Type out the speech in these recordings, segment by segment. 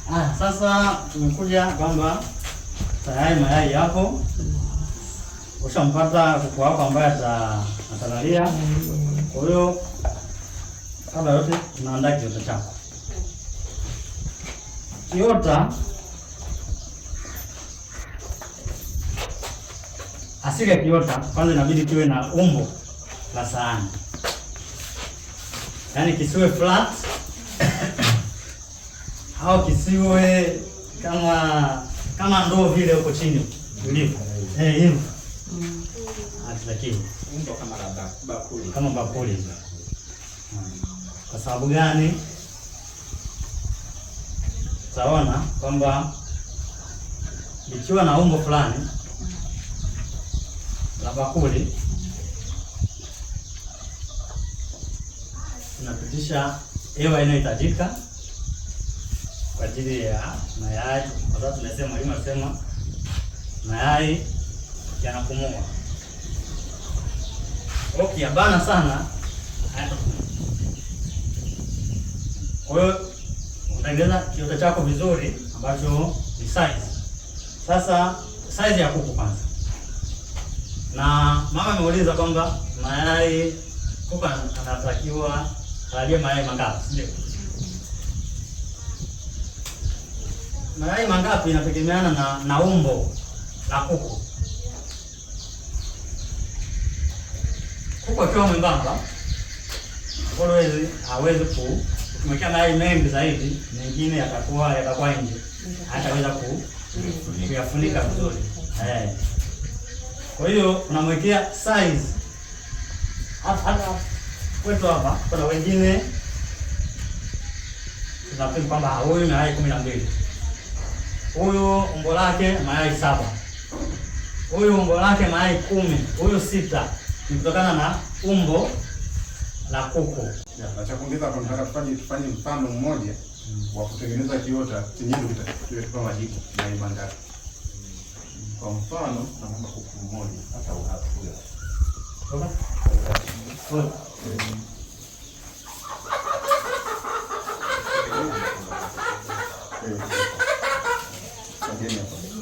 Sasa tumekuja kwamba tayari mayai yako. Ushampata kuku wako ambaye atalalia. Kwa hiyo kabla yote tunaandaa kiota chako. Kiota asili ya kiota kwanza inabidi kiwe na umbo la sahani. Yaani kisiwe flat au kisiwe kama ndoo vile huko chini ulivyo. Hivyo. Lakini umbo kama bakuli. Kama bakuli. Kwa sababu gani? Taona kwamba ikiwa na umbo fulani la bakuli tunapitisha hewa inayohitajika kwa ajili ya mayai, kwa sababu tunasema mwalimu anasema mayai yanapumua. Ukiyabana sana hayatapumua. Kwa hiyo utatengeneza kiota chako vizuri ambacho ni size. Sasa size ya kuku kwanza. Na mama ameuliza kwamba mayai kuku anatakiwa alalie mayai mangapi, ndio? Mayai mangapi inategemeana na umbo la kuku. Kuku akiwa mwembamba, hawezi kumwekea mayai mengi zaidi, mengine yatakuwa nje. Hataweza kuyafunika vizuri. Kwa hiyo unamwekea size. Hata kwetu hapa kuna wengine tunapima kwamba huyu mayai 12. Huyu umbo lake mayai 7. Huyu umbo lake mayai 10. Huyu 6. Ni kutokana na umbo la kuku. Na cha kuongeza hapo nataka tufanye mfano mmoja wa kutengeneza kiota chenye tutatupa majibu mayai mangapi. Kwa mfano naomba kuku mmoja hata huyo.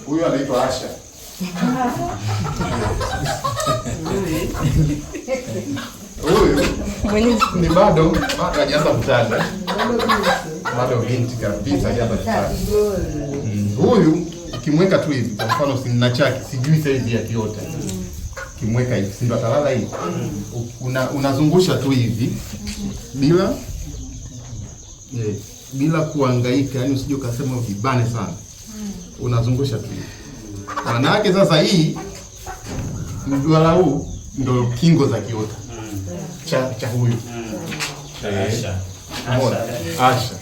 Huyu anaitwa Asha. Huyu ni bado hajaanza kutanda. Bado binti kabisa hajaanza kutanda. Huyu ukimweka tu hivi kwa mfano sina chake sijui size ya kiota. Kimweka hivi si ndo atalala hivi. Unazungusha tu hivi bila kuhangaika, yani usije ukasema vibane sana. Unazungusha tu hivi. Maana yake sasa hii mduara huu ndo kingo za kiota cha huyu Asha.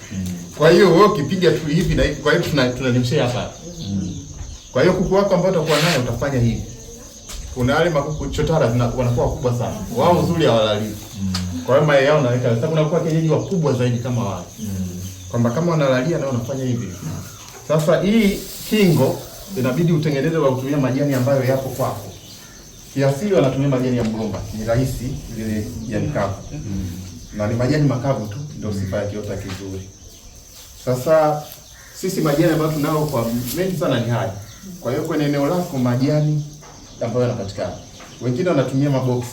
Kwa hiyo wewe ukipiga tu hivi na kwa hiyo tunanyushia hapa. Kwa hiyo kuku wako ambao utakuwa naye utafanya hivi. Kuna wale makuku chotara wanakuwa wakubwa sana. Wao uzuri hawalali. Kwa hiyo mayai yao naweka sasa kuna kuwa kienyeji wakubwa zaidi kama wale. Kwamba kama wanalalia na unafanya hivi. Sasa hii kingo inabidi utengeneze kwa kutumia majani ambayo yapo kwako. Kiasili wanatumia majani ya mgomba, ni rahisi ile ya mkavu. Na ni majani makavu tu ndio sifa ya kiota kizuri. Sasa sisi majani ambayo tunao kwa mengi sana ni haya. Kwa hiyo kwenye eneo lako majani ambayo yanapatikana. Wengine wanatumia maboksi.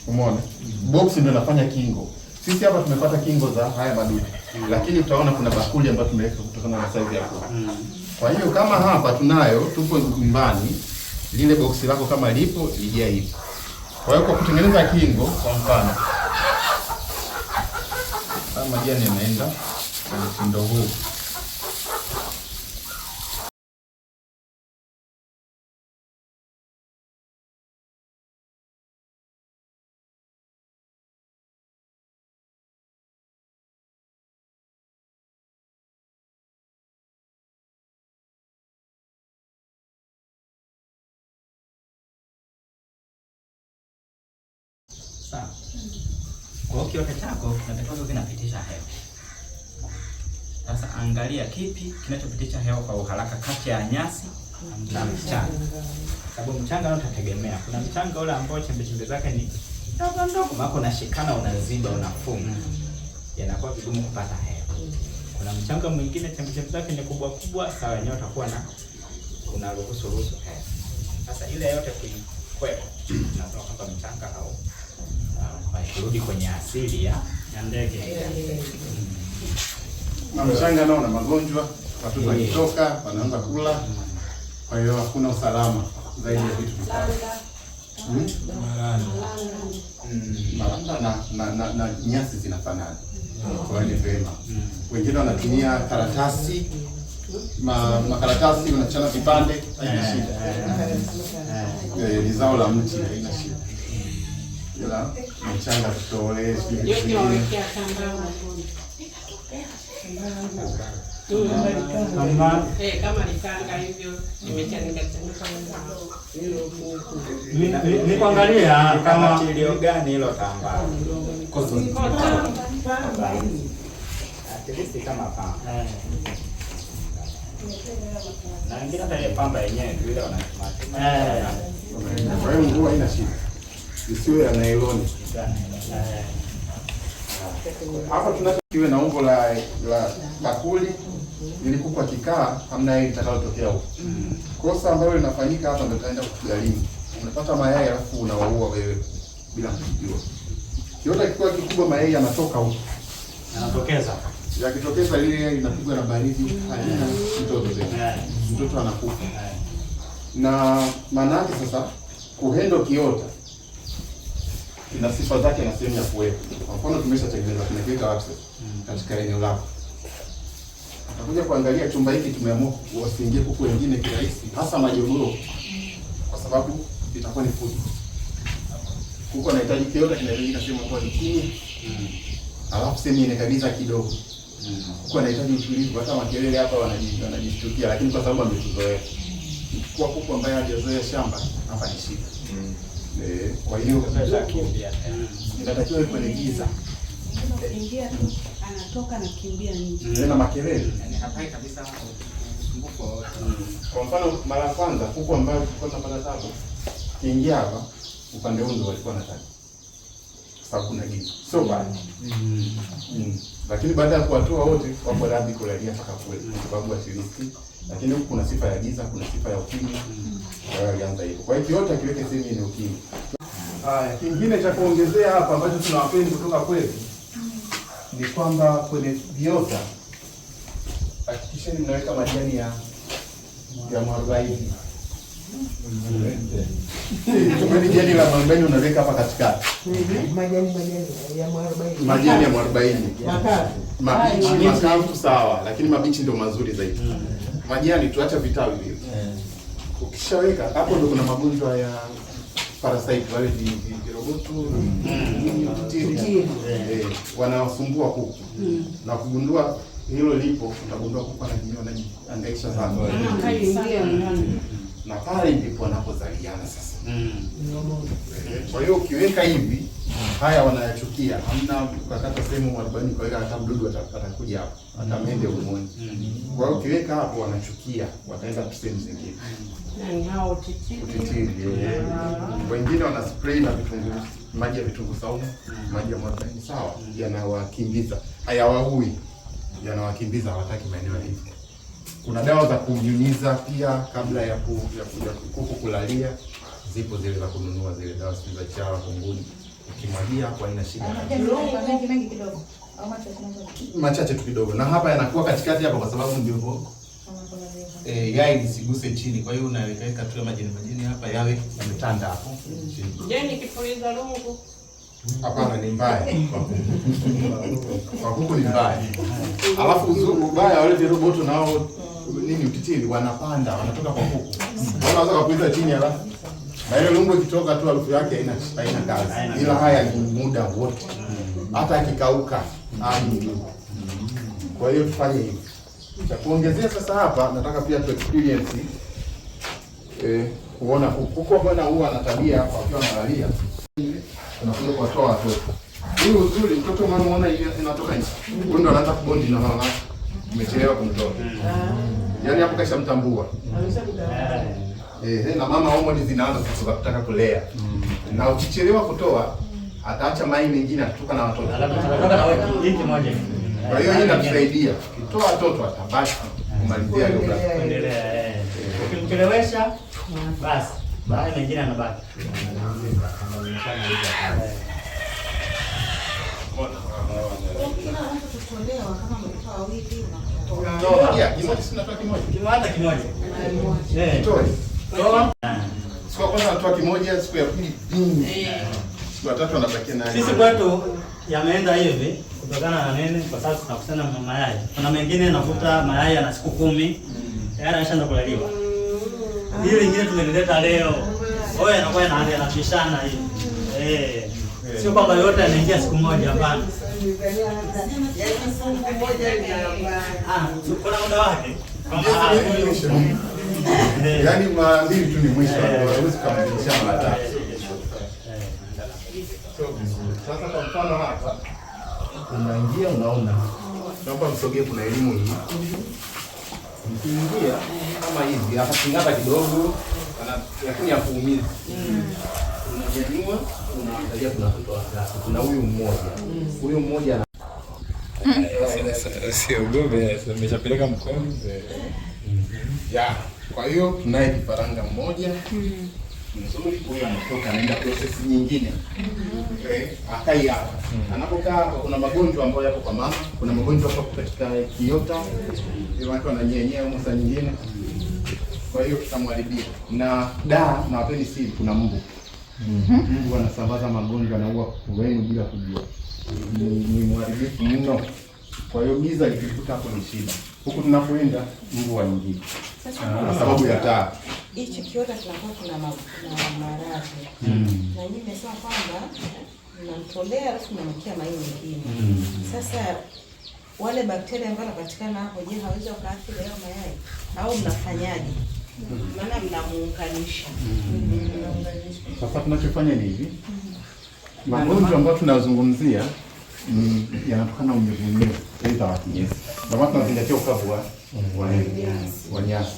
Umeona? Boksi ndio inafanya kingo. Sisi hapa tumepata kingo za haya madudu. Lakini utaona kuna bakuli ambayo tumeweka kutokana na size yako. Kwa hiyo kama hapa tunayo, tupo nyumbani, lile boksi lako kama lipo lijia hivi. Kwa hiyo kwa kutengeneza kingo kwa mfano kama majani yanaenda kwa mtindo huu. Sawa. Kwa hiyo kiota chako kinatakiwa kinapitisha hewa. Sasa angalia kipi kinachopitisha hewa kwa uharaka kati ya nyasi na mchanga. Sababu mchanga utategemea. Kuna mchanga ule ambao chembe zake ni ndogo ndogo, mako unashikana, unaziba, unafunga. Yanakuwa vigumu kupata hewa. Kuna mchanga mwingine chembe zake ni kubwa kubwa, sawa, yenyewe utakuwa na kuna ruhusu hewa. Sasa ile yote kuikwepa, tunasema kwamba mchanga au kurudi kwenye asili ya ndege. Na mchanga nao na magonjwa, watoto wakitoka wanaanza kula, kwa hiyo hakuna usalama zaidi ya vitu vitatu. Maranda na nyasi zinafanana. Kwa hiyo ni vema. Wengine wanatumia karatasi, makaratasi unachana vipande, haina shida. Ni zao la mti, haina shida. Ila mchanga tutoe kama nikanga hivyo nimechanika ni kuangalia kama tilio gani hilo tambaa. At least kama pamba. Na wengine hata ile pamba yenyewe ile wanatumia. Kwa hiyo nguo haina shida. Isiwe ya nailoni. Hapa tunakiwe na umbo la bakuli ili kuku akikaa hamna yeye itakayotokea huko. Kosa ambalo linafanyika hapa ndio taenda kukugharimu. Unapata mayai alafu unawaua wewe bila kujua. Kiota kikiwa kikubwa mayai yanatoka huko. yanatokeza. Yakitokeza lile inapigwa na baridi halina mtoto tena. Mtoto anakufa. Na maana yake sasa kuhendo kiota ina sifa zake na sehemu ya kuweka. Kwa mfano tumeshatengeneza tumekiweka wapi katika eneo lako. Utakuja kuangalia chumba hiki tumeamua wasiingie kuku wengine kirahisi, hasa majogoo. Kwa sababu itakuwa ni fujo. Kuku anahitaji kiota kinahitajika sehemu ambayo ni kimya. Alafu sehemu ine kabisa kidogo. Kuku anahitaji utulivu, hata makelele hapa wanajishtukia, lakini kwa sababu ametuzoea. Kwa kuku ambaye hajazoea shamba hapa ni shida. Kwa hiyo inatakiwa kwenye giza. Ingia tu anatoka na kimbia nje. Na makelele. Yaani hapai kabisa usumbufu wote. Kwa mfano mara ya kwanza kuku ambayo tulikuwa tunapata tabu kiingia hapa upande huu ndio walikuwa wanataka. Sababu kuna giza. Sio bad. Lakini baada ya kuwatoa wote wapo radhi kulalia mpaka kule kwa sababu atilisti. Lakini huku kuna sifa ya giza, kuna sifa ya ukimya. Kwa hiyo alianza hivyo. Kwa hiyo kiota kiweke sehemu yenye ukimya. Haya, kingine cha kuongezea hapa ambacho tunawapeni kutoka kwetu ni kwamba kwenye viota hakikisheni mnaweka majani ya mwarobaini. Tumeni jani la mwarobaini unaweka hapa katikati. Majani ya mwarobaini. Majani ya mwarobaini. Mabichi makavu sawa, lakini mabichi ndio mazuri zaidi. Majani tuacha vitawi vile. Ukishaweka hapo ndio kuna magonjwa ya parasite wale viroboto wanawasumbua kuku. Na kugundua hilo lipo, utagundua kuku anajiangaisha sana. Na pale ndipo wanapozaliana sasa. Kwa hiyo ukiweka hivi, haya wanayachukia. Hamna ukakata sehemu mwarobaini kwa hiyo hata mdudu atakuja hapo. Hata mende umoni. Kwa hiyo ukiweka hapo wanachukia, wataenda sehemu zingine. Hao titiri. Wengine wana spray na vitunguu, maji ya vitunguu saumu, maji ya mwarobaini sawa, yanawakimbiza. Hayawaui. Yanawakimbiza, hawataki maeneo hivi. Kuna dawa za kunyunyiza pia kabla ya kuku kulalia. Zipo zile za kununua zile dawa za chawa kunguni. Ukimwagia hapo haina shida. Mengi kidogo. Au machache tu kidogo. Na hapa yanakuwa katikati hapa kwa sababu ndio yai lisiguse chini. Kwa hiyo unaweka tu majani hapa yawe yametanda hapo. Je, nikipuliza lungu? Hapana, ni mbaya. Kwa kuku ni mbaya. Alafu ubaya wale viroboto nao nini utitili wanapanda, wanatoka kwa kuku. Wanaweza kupuliza chini alafu na ile lungu ikitoka tu harufu yake haina kazi. Ila haya ni muda wote. Hata akikauka hadi. Kwa hiyo tufanye hivi. Cha kuongezea sasa hapa nataka pia tu experience kuona kuku bwana huwa ana tabia hapa akiwa analalia. Tunakuja kuwatoa watoto. Hii uzuri mtoto unamuona inatoka nje. Huyo ndo anaanza kubondi na mama. Umechelewa kumtoa. Yaani hapo kasha mtambua. Na mama homoni zinaanza sasa kutaka kulea. Na ukichelewa kutoa ataacha mai mengine atatoka na watoto. Alafu tunataka na wiki moja. Kwa hiyo hii inatusaidia. ukitoa watoto atabaki kumalizia lugha. Kuendelea. Ukimchelewesha basi baadhi mengine anabaki. Hata kimoja. Siku ya kwanza anatoa kimoja, siku ya pili siku ya tatu anabakia na. Sisi kwetu yameenda hivi kutokana na nini? Kwa sababu tunakusanya mayai. Kuna mengine nakuta mayai yana siku 10 tayari anashaanza kulaliwa. Hili lingine tumelileta leo. Oya anakuwa yanapishana hivi. Sio kwamba yote yanaingia siku moja, hapana. Kuna muda wake. Yaani mara mbili tu ni mwisho, hawezi kukamilisha mara tatu. Sasa kwa mfano hapa unaingia, unaona, naomba msogee, kuna elimu hii. Mkiingia kama hivi, hapa kingata kidogo, lakini hakuumizi. Unajua, unaangalia kuna watoto watatu, kuna huyu mmoja Siogope, nimeshapeleka mkono. Ya, kwa hiyo tunaye kifaranga mmoja mzuri, huyo anatoka anaenda process nyingine. Akai hapa. Anapokaa hapa kuna magonjwa ambayo yapo kwa mama, kuna magonjwa hapo katika kiota. Watu wananyenyea huko saa nyingine. Kwa hiyo tutamharibia. Na wapeni siri, kuna mbu. Mbu anasambaza magonjwa na huwa kuku wenu bila kujua. Ni mharibifu mno. Kwa hiyo giza likikuta hapo ni shida. Huku tunapoenda mbu waingie. Kwa sababu ya taa. Hichi kiota kinakuwa kuna maradhi. Na nyinyi mmesema kwamba mnamtolea alafu mnamkia mayai mengine. Sasa wale bakteria ambao wanapatikana hapo, je, hawezi wakaathiri hayo mayai au mnafanyaje? Maana mnamuunganisha. Sasa tunachofanya ni hivi. Magonjwa ambayo tunazungumzia yanatokana na unyevunyevu aidha wa kinyesi. Ndio maana tunazingatia ukavu wa nyasi.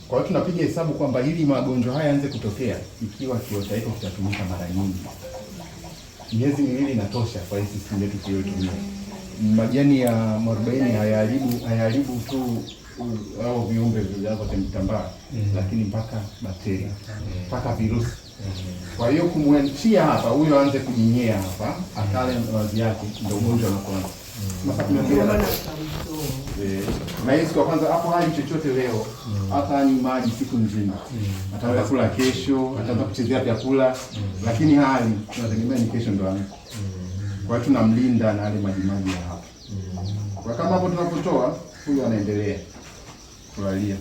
Kwa hiyo tunapiga hesabu kwamba ili magonjwa haya yaanze kutokea ikiwa kiota hiko kitatumika mara nyingi. Miezi miwili inatosha kwa hii system yetu tuliyotumia. Majani ya mwarobaini hayaharibu tu au viumbe vinavyotambaa, lakini mpaka bakteria, mpaka virusi. Kwa hiyo kumwachia hapa huyo aanze kujinyea hapa, akale mawazi yake, ndio ugonjwa unaanza. Na hizi kwa kwanza hapo hali chochote leo, hata ni maji siku nzima. Ataanza kula kesho, ataanza kuchezea vyakula, lakini hali tunategemea ni kesho ndio amko. Kwa hiyo tunamlinda na yale maji ya hapa. Kwa kama hapo tunapotoa, huyo anaendelea kulalia.